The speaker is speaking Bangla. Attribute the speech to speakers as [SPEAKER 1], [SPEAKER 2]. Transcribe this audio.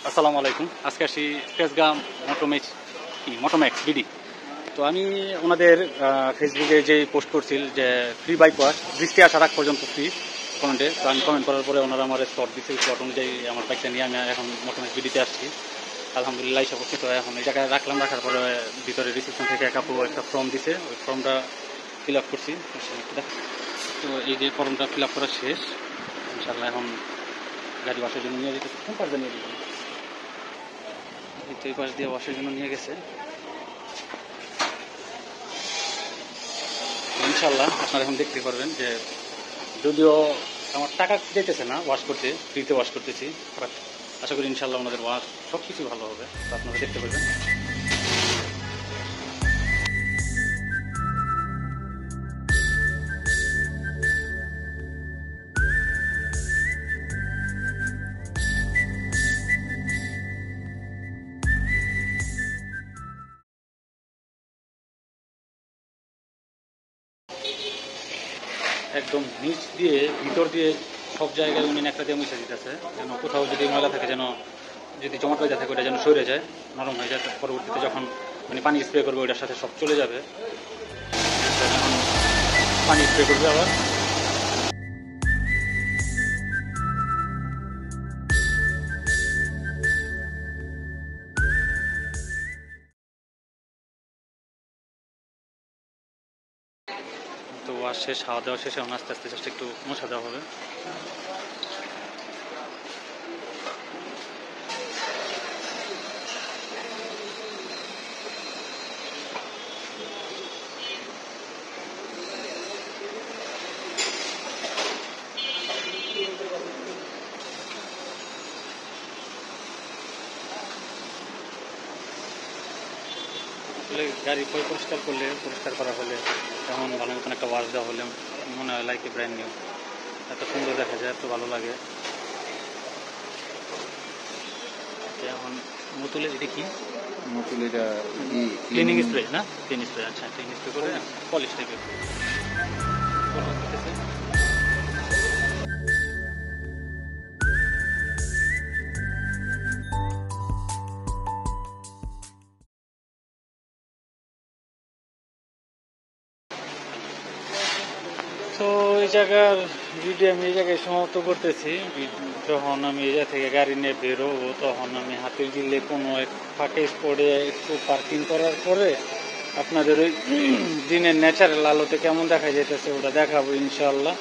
[SPEAKER 1] আসসালামু আলাইকুম। আজকে আসি তেজগাঁ মোটোম্যাক্স বিডি। তো আমি ওনাদের ফেসবুকে যে পোস্ট করছিল যে ফ্রি বাইক ওয়াশ, বৃষ্টি আসার আগ পর্যন্ত ফ্রি কমেন্টে। তো আমি কমেন্ট করার পরে ওনারা আমার স্লট দিচ্ছে, স্লট অনুযায়ী আমার বাইকটা নিয়ে আমি এখন মোটোম্যাক্স বিডিতে আসছি। আলহামদুলিল্লাহ এসে উপস্থিত হয়। এখন এই জায়গায় রাখার পরে ভিতরে রিসেপশন থেকে একটা ফর্ম দিছে, ওই ফর্মটা ফিল আপ করছি। তো এই যে ফর্মটা ফিল আপ করা শেষ, ইনশাল্লাহ এখন গাড়ি ওয়াশের জন্য নিয়ে যেতে। কোন পাশে নিয়ে যেতে? এই পাশ দিয়ে ওয়াশের জন্য নিয়ে গেছে। ইনশাল্লাহ আপনারা এখন দেখতে পারবেন যে যদিও আমার টাকা দিতেছে না ওয়াশ করতে, ফ্রিতে ওয়াশ করতেছি, বাট আশা করি ইনশাল্লাহ ওনাদের ওয়াশ সব কিছু ভালো হবে। তো আপনারা দেখতে পারবেন। একদম নিচ দিয়ে ভিতর দিয়ে সব জায়গায় উনি একটা দিয়ে মুছে দিতেছে, যেন কোথাও যদি ময়লা থাকে, যেন যদি জমাট হয়ে থাকে ওটা যেন সরে যায়, নরম হয়ে যায়। পরবর্তীতে যখন মানে পানি স্প্রে করবে ওটার সাথে সব চলে যাবে। যখন পানি স্প্রে করবে আবার তো ওয়াশ শেষ, খাওয়া দাওয়া শেষে এখন আস্তে আস্তে জাস্ট একটু মোছা দেওয়া হবে। গাড়ি পরিষ্কার করলে, পরিষ্কার করা হলে, তেমন ভালো মতন একটা ওয়াশ দেওয়া হলে মনে হয় লাইক এ ব্র্যান্ড নিউ। এত সুন্দর দেখা যায়, এত ভালো লাগে। এখন মুতুলের এটা কি?
[SPEAKER 2] মুতুল এটা
[SPEAKER 1] ক্লিনিং স্প্রে না? ক্লিন স্প্রে, আচ্ছা ক্লিন স্প্রে করে পলিশ টাইপের। তো এই জায়গার ভিডিও আমি এই জায়গায় সমাপ্ত করতেছি। যখন আমি এই জায়গা থেকে গাড়ি নিয়ে বেরোবো তখন আমি হাতির দিলে কোনো এক ফাঁকে স্পটে একটু পার্কিং করার পরে আপনাদের ওই দিনের ন্যাচারাল আলোতে কেমন দেখা যাইতেছে ওটা দেখাবো ইনশাল্লাহ।